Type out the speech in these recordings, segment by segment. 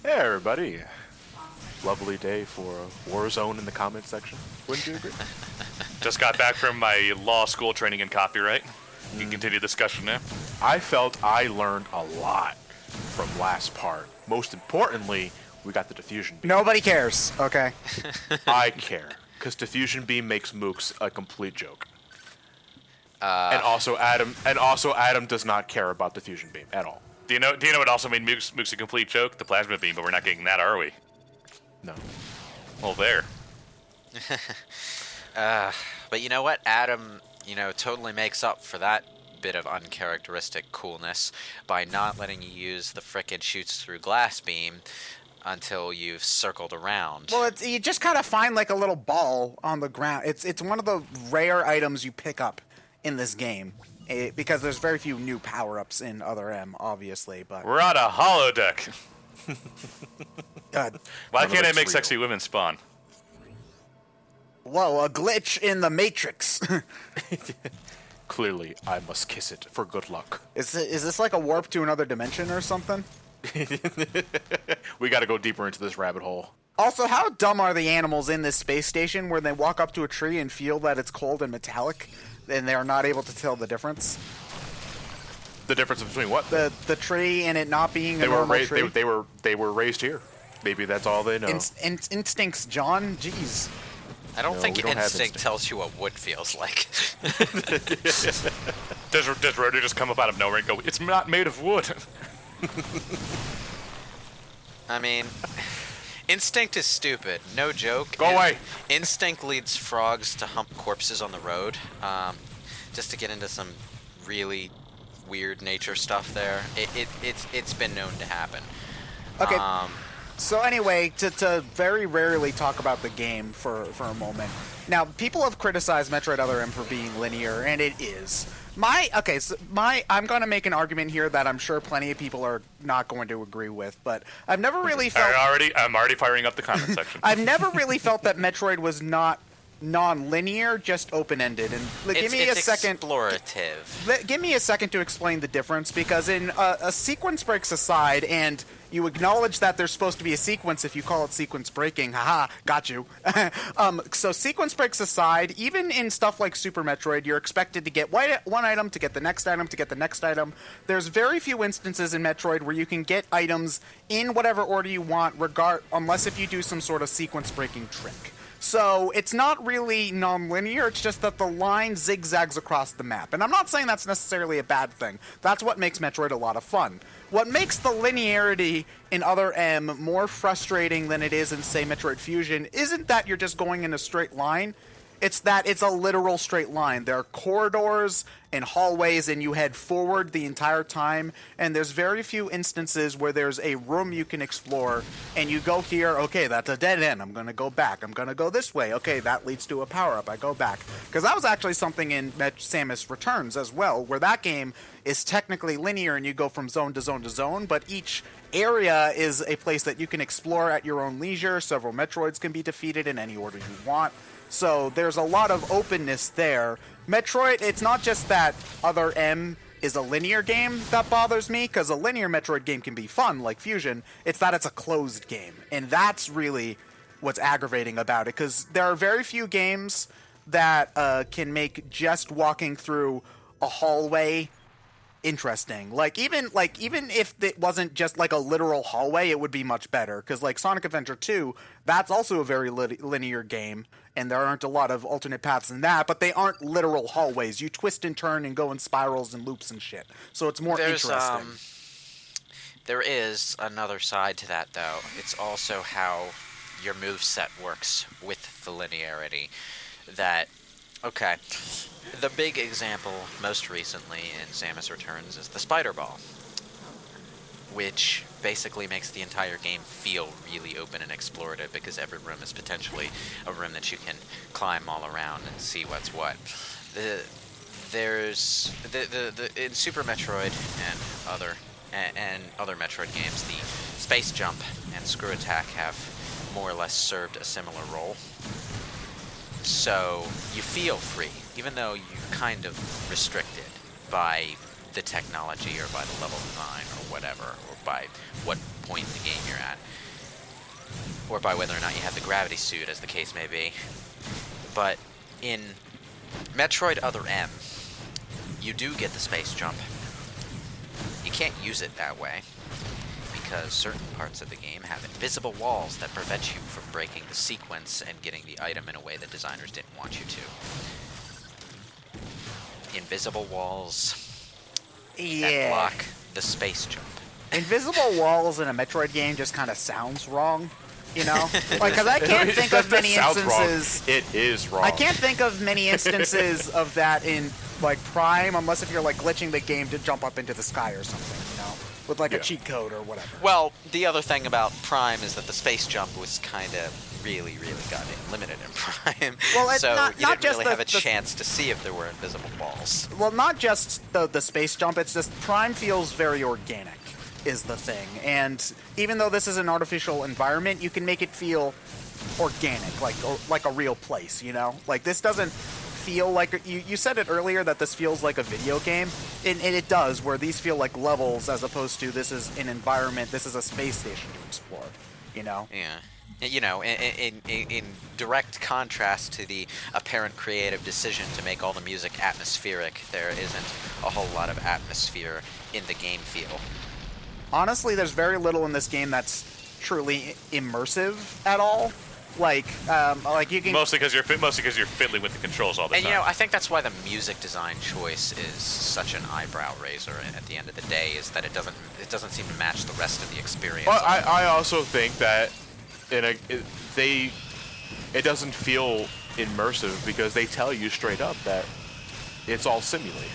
Hey everybody. Lovely day for Warzone in the comments section. Wouldn't you agree? Just got back from my law school training in copyright. You can continue discussion now. I felt I learned a lot from last part. Most importantly, we got the diffusion beam. Nobody cares, okay? I care, because diffusion beam makes mooks a complete joke. And also Adam does not care about diffusion beam at all. Do you know what also made mooks a complete joke? The plasma beam, but we're not getting that, are we? No. Well, there. But you know what? Adam, totally makes up for that bit of uncharacteristic coolness by not letting you use the frickin' shoots through glass beam until you've circled around. Well, you just kind of find like a little ball on the ground. It's one of the rare items you pick up in this game. Because there's very few new power-ups in Other M, obviously, but... We're on a holodeck. God. Why can't I make sexy women spawn? Whoa, a glitch in the Matrix. Clearly, I must kiss it for good luck. Is this like a warp to another dimension or something? We gotta go deeper into this rabbit hole. Also, how dumb are the animals in this space station where they walk up to a tree and feel that it's cold and metallic, and they are not able to tell the difference? The difference between what? The tree and it not being a normal tree? They were raised here. Maybe that's all they know. Instincts, John? Jeez. I don't think we don't have instinct tells you what wood feels like. Does Rhoda just come up out of nowhere and go, "It's not made of wood"? I mean, instinct is stupid. No joke. Go away. Instinct leads frogs to hump corpses on the road. Just to get into some really weird nature stuff there. It's been known to happen. Okay. So anyway, to very rarely talk about the game for a moment. Now, people have criticized Metroid Other M for being linear, and it is. I'm going to make an argument here that I'm sure plenty of people are not going to agree with, but I've never really felt... I'm already firing up the comment section. I've never really felt that Metroid was not non-linear, just open-ended. And give me a second. Explorative. Give me a second to explain the difference, because in a sequence breaks aside, and you acknowledge that there's supposed to be a sequence if you call it sequence breaking. Haha, got you. So sequence breaks aside, even in stuff like Super Metroid, you're expected to get one item, to get the next item, to get the next item. There's very few instances in Metroid where you can get items in whatever order you want, unless if you do some sort of sequence breaking trick. So it's not really non-linear, it's just that the line zigzags across the map. And I'm not saying that's necessarily a bad thing. That's what makes Metroid a lot of fun. What makes the linearity in Other M more frustrating than it is in, say, Metroid Fusion isn't that you're just going in a straight line. It's that it's a literal straight line. There are corridors and hallways, and you head forward the entire time, and there's very few instances where there's a room you can explore, and you go here, okay, that's a dead end, I'm going to go back, I'm going to go this way, okay, that leads to a power-up, I go back. Because that was actually something in Samus Returns as well, where that game is technically linear, and you go from zone to zone to zone, but each area is a place that you can explore at your own leisure. Several Metroids can be defeated in any order you want. So there's a lot of openness there. Metroid, it's not just that Other M is a linear game that bothers me, because a linear Metroid game can be fun, like Fusion. It's that it's a closed game. And that's really what's aggravating about it, because there are very few games that can make just walking through a hallway interesting. Even if it wasn't just like a literal hallway, it would be much better, because like Sonic Adventure 2, that's also a very linear game, and there aren't a lot of alternate paths in that, but they aren't literal hallways. You twist and turn and go in spirals and loops and shit, so it's more interesting. There is another side to that, though. It's also how your moveset works with the linearity. Okay, the big example most recently in Samus Returns is the Spider Ball, which basically makes the entire game feel really open and explorative, because every room is potentially a room that you can climb all around and see what's what. There's in Super Metroid and other Metroid games, the space jump and screw attack have more or less served a similar role. So you feel free, even though you're kind of restricted by the technology or by the level design or whatever, or by what point in the game you're at, or by whether or not you have the gravity suit, as the case may be. But in Metroid Other M, you do get the space jump. You can't use it that way, because certain parts of the game have invisible walls that prevent you from breaking the sequence and getting the item in a way the designers didn't want you to. Invisible walls that block the space jump. Invisible walls in a Metroid game just kind of sounds wrong, you know? Like, because I can't think of many instances... Wrong. It is wrong. I can't think of many instances of that in, like, Prime, unless if you're, like, glitching the game to jump up into the sky or something, you know? With, like, a cheat code or whatever. Well, the other thing about Prime is that the space jump was kind of really got limited in Prime. Well, so you didn't really have a chance to see if there were invisible walls. Well, not just the space jump, it's just Prime feels very organic, is the thing. And even though this is an artificial environment, you can make it feel organic, like a real place, you know? Like, this doesn't feel like... You said it earlier that this feels like a video game, and it does, where these feel like levels as opposed to this is an environment, this is a space station to explore, you know? Yeah. You know, in direct contrast to the apparent creative decision to make all the music atmospheric, there isn't a whole lot of atmosphere in the game feel. Honestly, there's very little in this game that's truly immersive at all. Like you can mostly because you're fiddling with the controls all the time. And you know, I think that's why the music design choice is such an eyebrow raiser. At the end of the day, is that it doesn't seem to match the rest of the experience. Well, I also think that it doesn't feel immersive because they tell you straight up that it's all simulated.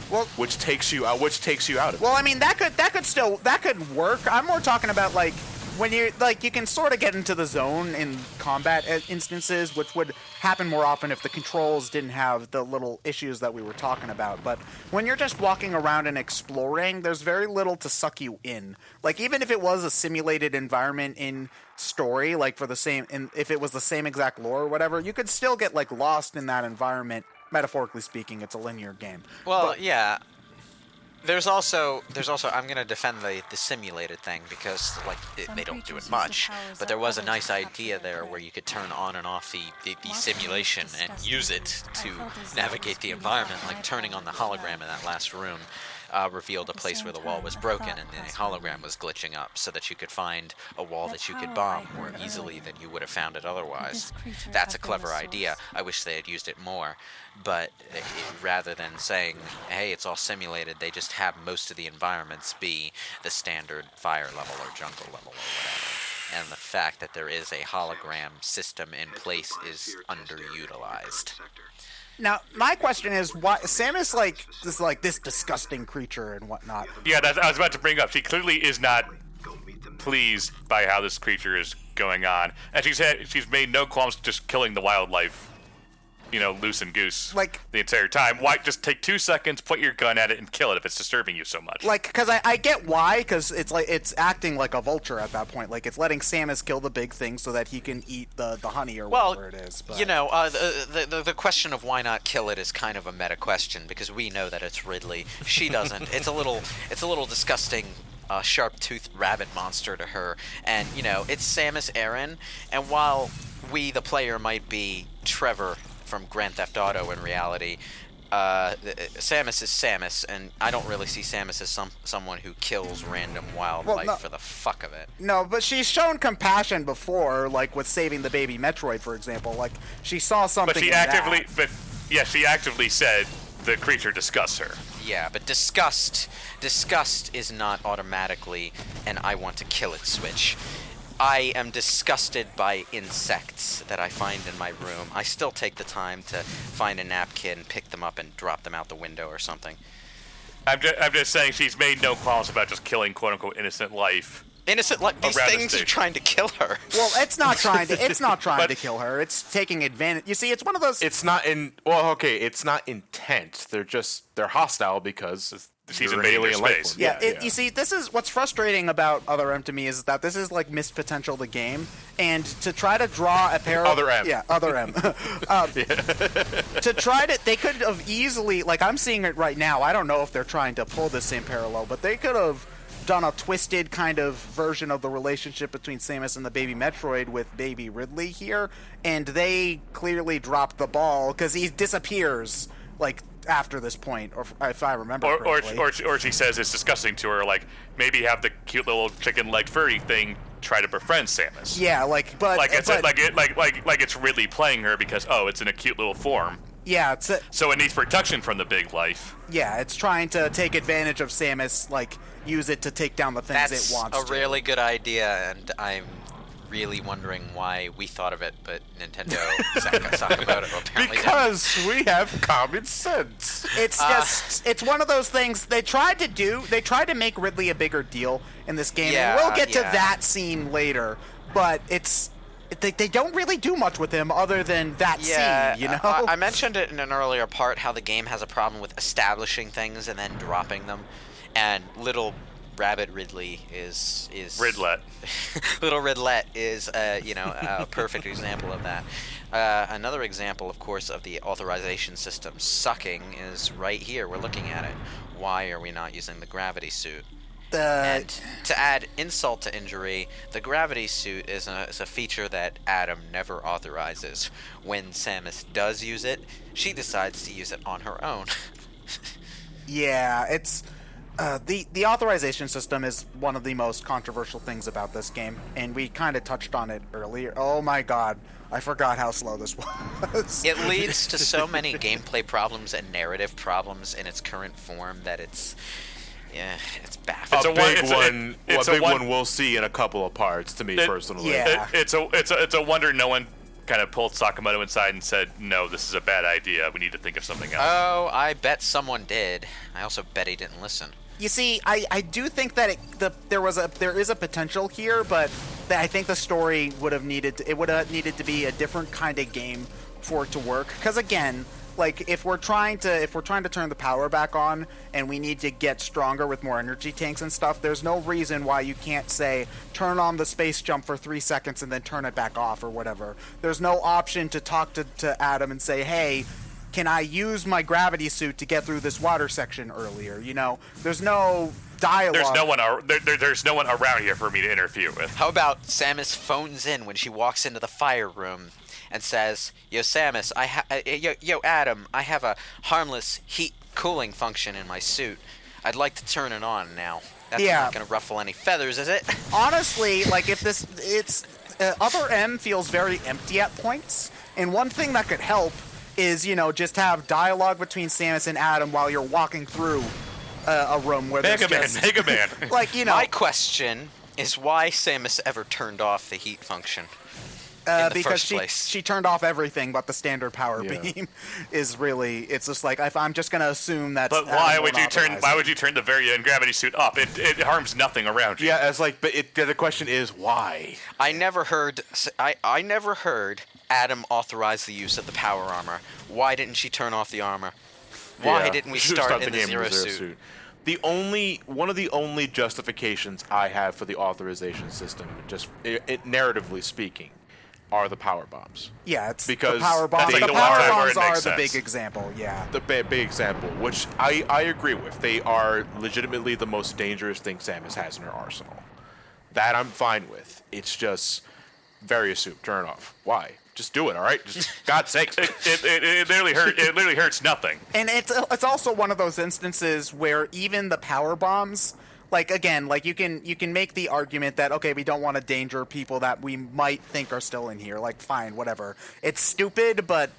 Well, which takes you out of it. Well, I mean, that could work. I'm more talking about like when you're like you can sort of get into the zone in combat instances, which would happen more often if the controls didn't have the little issues that we were talking about. But when you're just walking around and exploring, there's very little to suck you in. Like even if it was a simulated environment in story, like if it was the same exact lore or whatever, you could still get like lost in that environment. Metaphorically speaking, it's a linear game. Well, yeah. There's also I'm gonna defend the simulated thing because they don't do it much, but there was a nice idea there where you could turn on and off the simulation and use it to navigate the environment, like turning on the hologram in that last room. Revealed a place where the wall was broken and the hologram was glitching up so that you could find a wall that you could bomb more easily than you would have found it otherwise. That's a clever idea. I wish they had used it more. But rather than saying, hey, it's all simulated, they just have most of the environments be the standard fire level or jungle level or whatever. And the fact that there is a hologram system in place is underutilized. Now, my question is, why Samus is this disgusting creature and whatnot? Yeah, I was about to bring up. She clearly is not pleased by how this creature is going on, and she's made no qualms just killing the wildlife, you know, loose and goose, like the entire time. Why just take 2 seconds, put your gun at it, and kill it if it's disturbing you so much? Like, because I get why, because it's acting like a vulture at that point. Like, it's letting Samus kill the big thing so that he can eat the honey or whatever it is. But... you know, the question of why not kill it is kind of a meta question because we know that it's Ridley. She doesn't. It's a little disgusting. Sharp-toothed rabbit monster to her, and you know it's Samus Aran. And while we, the player, might be Trevor from Grand Theft Auto in reality, Samus is Samus, and I don't really see Samus as someone who kills random wildlife for the fuck of it. No, but she's shown compassion before, like with saving the baby Metroid, for example. Like she saw something. But she actively said the creature disgusts her. Yeah, but disgust is not automatically an I want to kill it switch. I am disgusted by insects that I find in my room. I still take the time to find a napkin, pick them up, and drop them out the window or something. I'm just saying she's made no qualms about just killing quote-unquote innocent life. Innocent life? These things are trying to kill her. Well, it's not trying to kill her. It's taking advantage. You see, it's one of those... It's not intent. They're hostile because she's You're an invading their alien life space. form. Yeah, you see, this is what's frustrating about Other M to me is that this is like missed potential of the game, and to try to draw a parallel. Other M. Yeah, Other M. To try to, they could have easily, like I'm seeing it right now. I don't know if they're trying to pull the same parallel, but they could have done a twisted kind of version of the relationship between Samus and the baby Metroid with baby Ridley here, and they clearly dropped the ball because he disappears like after this point, or if I remember correctly. Or she says it's disgusting to her, like, maybe have the cute little chicken leg furry thing try to befriend Samus. Yeah, like, but Like it's but, like it's really playing her because it's in a cute little form. yeah, So it needs protection from the big life. yeah, it's trying to take advantage of Samus, like use it to take down the things That's it wants a to. really good idea, and I'm really wondering why we thought of it, but Nintendo Sakamoto apparently Because we have common sense. It's just, it's one of those things they tried to make Ridley a bigger deal in this game, and we'll get to that scene later, but they don't really do much with him other than that scene, you know? I mentioned it in an earlier part, how the game has a problem with establishing things and then dropping them, and little Rabbit Ridley is Ridlet. Little Ridlet is a perfect example of that. Another example, of course, of the authorization system sucking is right here. We're looking at it. Why are we not using the gravity suit? And to add insult to injury, the gravity suit is a feature that Adam never authorizes. When Samus does use it, she decides to use it on her own. Yeah, it's the authorization system is one of the most controversial things about this game, and we kind of touched on it earlier. Oh my god, I forgot how slow this was. It leads to so many gameplay problems and narrative problems in its current form that it's baffling. It's a a big one- one we'll see in a couple of parts. To me personally, yeah. It's a wonder no one kind of pulled Sakamoto inside and said, no, this is a bad idea. We need to think of something else. Oh, I bet someone did. I also bet he didn't listen. You see, I do think that there is a potential here, but I think the story would have needed to be a different kind of game for it to work. Because again, like if we're trying to turn the power back on and we need to get stronger with more energy tanks and stuff, there's no reason why you can't say turn on the space jump for 3 seconds and then turn it back off or whatever. There's no option to talk to Adam and say, hey, can I use my gravity suit to get through this water section earlier? You know, there's no dialogue. There's no one around here for me to interfere with. How about Samus phones in when she walks into the fire room and says, "Yo, Samus, yo, Adam, I have a harmless heat cooling function in my suit. I'd like to turn it on now. That's not gonna ruffle any feathers, is it?" Honestly, like if Other M feels very empty at points, and one thing that could help is, just have dialogue between Samus and Adam while you're walking through a room where Mega Man. like, My question is why Samus ever turned off the heat function in the because first place. she turned off everything but the standard power beam. Is really, it's just like, if I'm just gonna assume that. But why would you turn the Varian gravity suit up? It harms nothing around you. Yeah, it's like, but the question is why. I never heard Adam authorize the use of the power armor. Why didn't she turn off the armor? Why didn't we start in the Zero suit? One of the only justifications I have for the authorization system, just narratively speaking, are the power bombs. Yeah, it's because the power bombs. that's The the power one time where bombs it makes are the sense. big example. Yeah. The big example, which I agree with. They are legitimately the most dangerous thing Samus has in her arsenal. That I'm fine with. It's just various soup. Turn it off. Why? Just do it, all right? Just God's sakes. It literally hurts nothing. And it's also one of those instances where even the power bombs, like again, like you can make the argument that okay, we don't want to danger people that we might think are still in here. Like fine, whatever. It's stupid, but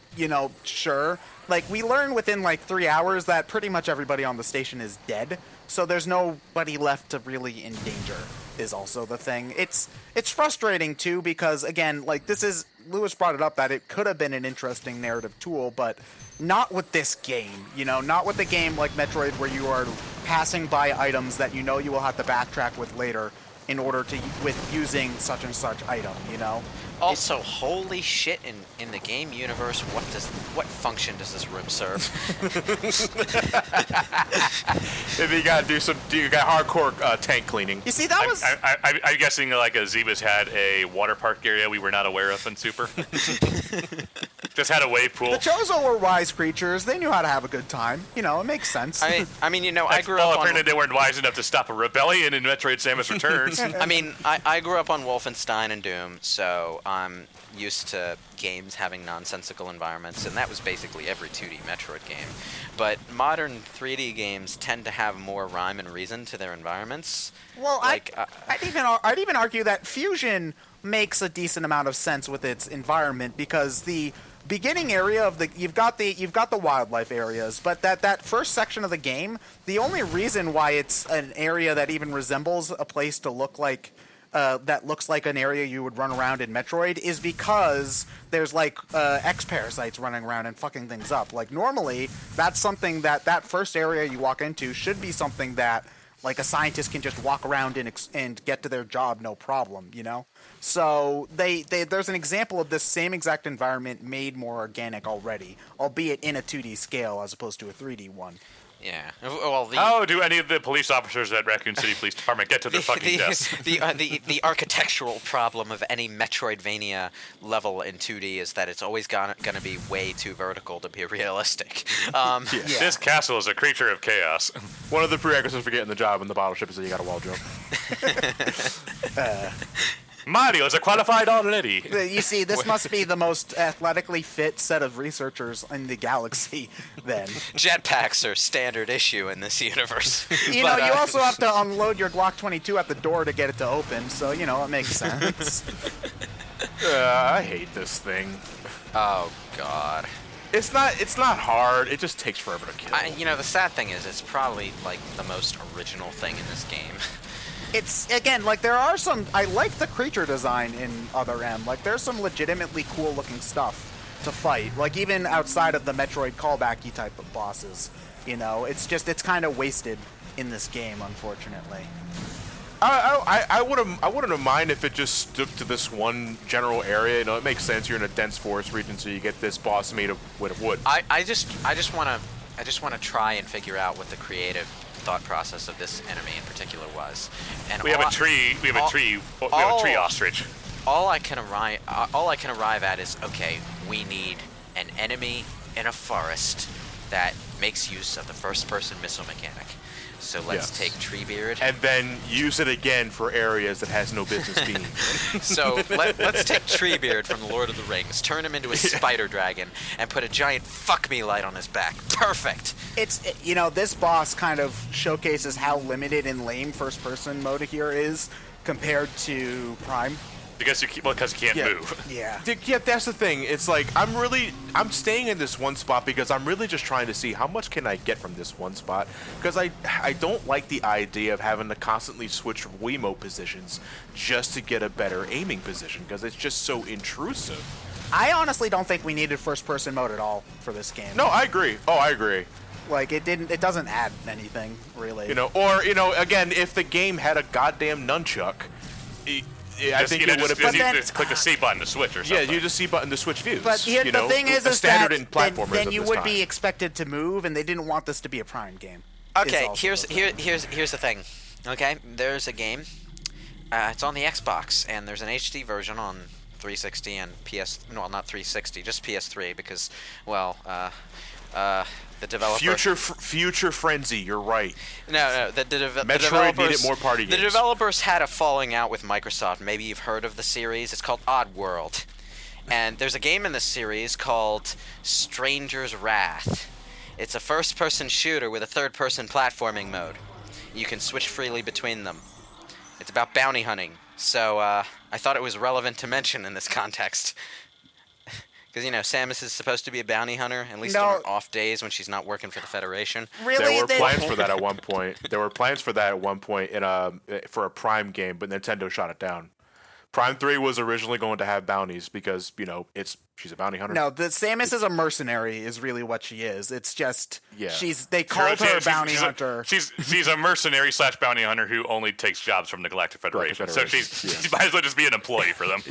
sure. Like we learn within like 3 hours that pretty much everybody on the station is dead. So there's nobody left to really in danger. Is also the thing. It's frustrating too because again, like Lewis brought it up that it could have been an interesting narrative tool, but not with this game. Not with a game like Metroid where you are passing by items that you will have to backtrack with later. in order to with using such and such item, you know? Also, holy shit! In the game universe, what function does this room serve? If you got hardcore tank cleaning. You see, that was I'm guessing like Zebus had a water park area we were not aware of in Super. Just had a wave pool. the Chozo were wise creatures. They knew how to have a good time. You know, it makes sense. I mean, you know, I grew up on. Apparently, they weren't wise enough to stop a rebellion in Metroid: Samus Returns. I mean, I grew up on Wolfenstein and Doom, so I'm used to games having nonsensical environments, and that was basically every 2D Metroid game. But modern 3D games tend to have more rhyme and reason to their environments. Well, like, I'd even argue that Fusion makes a decent amount of sense with its environment, because the beginning area of you've got the wildlife areas, but that first section of the game, the only reason why it's an area that even resembles a place to look like that looks like an area you would run around in Metroid is because there's like X-parasites running around and fucking things up. Like normally, that's something that first area you walk into should be something that like a scientist can just walk around and get to their job no problem, you know? So there's an example of this same exact environment made more organic already, albeit in a 2D scale as opposed to a 3D one. Yeah. Well, How do any of the police officers at Raccoon City Police Department get to their fucking desk? the architectural problem of any Metroidvania level in 2D is that it's always going to be way too vertical to be realistic. This castle is a creature of chaos. One of the prerequisites for getting the job in the bottle ship is that you got a wall jump. Mario is a qualified already. You see, this must be the most athletically fit set of researchers in the galaxy, then. Jetpacks are standard issue in this universe. You know, you also have to unload your Glock 22 at the door to get it to open, so, you know, it makes sense. I hate this thing. Oh, God. It's not hard. It just takes forever to kill. You know, the sad thing is it's probably, like, the most original thing in this game. It's, again, like, there are some... I like the creature design in Other M. Like, there's some legitimately cool-looking stuff to fight. Like, even outside of the Metroid callbacky type of bosses. You know, it's kind of wasted in this game, unfortunately. I wouldn't mind if it just stuck to this one general area. You know, it makes sense. You're in a dense forest region, so you get this boss made of wood. I just want to try and figure out what the creative thought process of this enemy in particular was. And We have a tree ostrich. All I can arrive at is, okay, we need an enemy in a forest that makes use of the first-person missile mechanic. So let's take Treebeard. And then use it again for areas that has no business being. So let's take Treebeard from the Lord of the Rings, turn him into a spider dragon, and put a giant fuck me light on his back. Perfect! You know, this boss kind of showcases how limited and lame first-person mode here is compared to Prime. Because you can't move. Yeah. Yeah, that's the thing. It's like, I'm staying in this one spot because I'm really just trying to see how much can I get from this one spot. Because I don't like the idea of having to constantly switch Wiimote positions just to get a better aiming position, because it's just so intrusive. I honestly don't think we needed first-person mode at all for this game. No, I agree. Oh, I agree. Like, it doesn't add anything, really. You know, or, you know, again, if the game had a goddamn nunchuck... I think it would have been. Just click the C button to switch or something. Yeah, you just C button to switch views. But the thing is standard that in platformers then of you this would time. be expected to move, and they didn't want this to be a Prime game. Okay, here's the thing. Okay, there's a game. It's on the Xbox, and there's an HD version on 360 and PS. No, not 360, just PS3, because, well, the developer. Future frenzy. You're right. No. The Metroid developers needed more party games. The developers had a falling out with Microsoft. Maybe you've heard of the series. It's called Oddworld, and there's a game in this series called Stranger's Wrath. It's a first-person shooter with a third-person platforming mode. You can switch freely between them. It's about bounty hunting. So I thought it was relevant to mention in this context. Because, you know, Samus is supposed to be a bounty hunter, at least on her off days when she's not working for the Federation. Really? There were plans for that at one point. For a Prime game, but Nintendo shot it down. Prime 3 was originally going to have bounties because, you know, it's She's a bounty hunter. No, the Samus is a mercenary. Is really what she is. It's just Yeah. They called her a bounty she's hunter. She's a mercenary / bounty hunter who only takes jobs from the Galactic Federation. So she might as well just be an employee for them.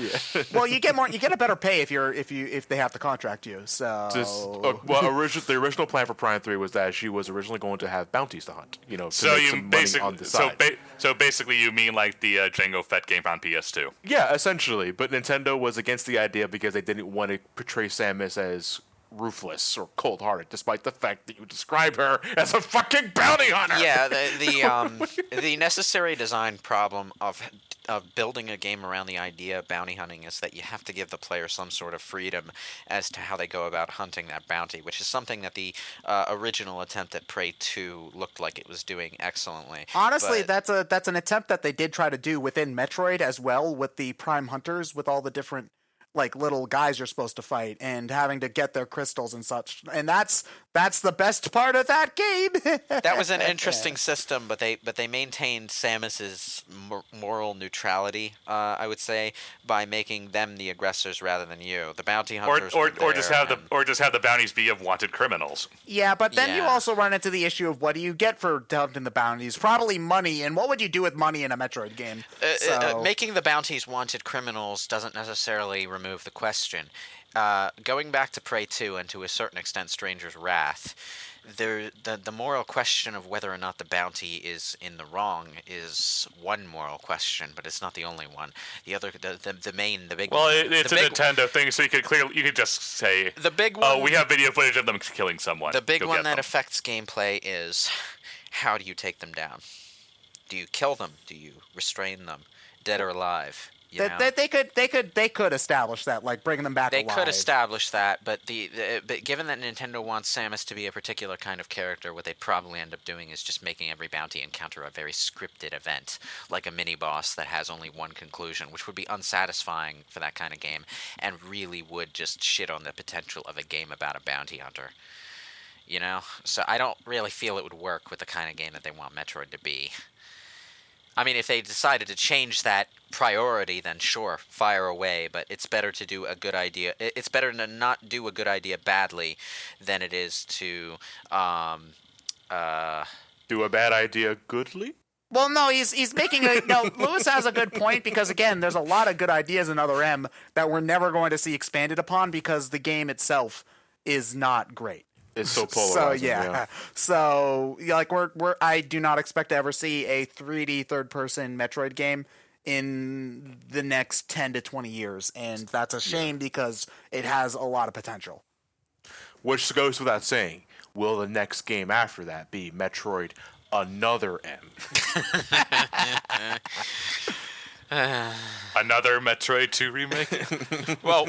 Well, you get a better pay if they have to contract you. So The original plan for Prime 3 was that she was originally going to have bounties to hunt. To make some money on the side. So basically, you mean like the Jango Fett game on PS2? Yeah, essentially. But Nintendo was against the idea because they didn't want to portray Samus as ruthless or cold-hearted, despite the fact that you describe her as a fucking bounty hunter. Yeah, the necessary design problem of building a game around the idea of bounty hunting is that you have to give the player some sort of freedom as to how they go about hunting that bounty, which is something that the original attempt at Prey 2 looked like it was doing excellently. Honestly, But- that's an attempt that they did try to do within Metroid as well, with the Prime Hunters, with all the different little guys you're supposed to fight and having to get their crystals and such. And that's the best part of that game. That was an interesting system, but they maintained Samus's moral neutrality, I would say, by making them the aggressors rather than you. The bounty hunters Or just have the bounties be of wanted criminals. Yeah, but then you Yeah. also run into the issue of what do you get for hunting the bounties? Probably money, and what would you do with money in a Metroid game? Making the bounties wanted criminals doesn't necessarily remove the question. Going back to Prey 2 and to a certain extent Stranger's Wrath, the moral question of whether or not the bounty is in the wrong is one moral question, but it's not the only one. The other, the big Well, one. it's the a big, Nintendo thing, so you could just say, The big one. "Oh, we have video footage of them killing someone." The big Go one get that them. affects gameplay is how do you take them down? Do you kill them? Do you restrain them, dead or alive? You know? They could establish that, like bringing them back They alive. could establish that, but but given that Nintendo wants Samus to be a particular kind of character, what they'd probably end up doing is just making every bounty encounter a very scripted event, like a mini boss that has only one conclusion, which would be unsatisfying for that kind of game, and really would just shit on the potential of a game about a bounty hunter. You know, so I don't really feel it would work with the kind of game that they want Metroid to be. I mean, if they decided to change that priority, then sure, fire away. But it's better to do a good idea. It's better to not do a good idea badly than it is to Do a bad idea goodly? Well, no, he's making a no. Lewis has a good point because again, there's a lot of good ideas in Other M that we're never going to see expanded upon because the game itself is not great. It's so polarizing. So yeah. So I do not expect to ever see a 3D third-person Metroid game in the next 10 to 20 years, and that's a shame because it has a lot of potential. Which goes without saying. Will the next game after that be Metroid Another M? Another Metroid 2 remake? well,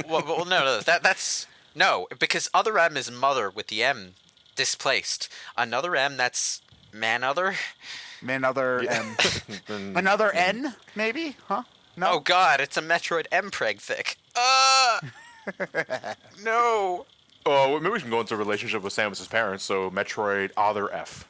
no, that's no, because Other M is mother with the M displaced. Another M, that's Manother. Another M. Another N, maybe? Huh? No. Oh God, it's a Metroid M preg thick. No. Oh, maybe we can go into a relationship with Samus's parents, so Metroid Other F.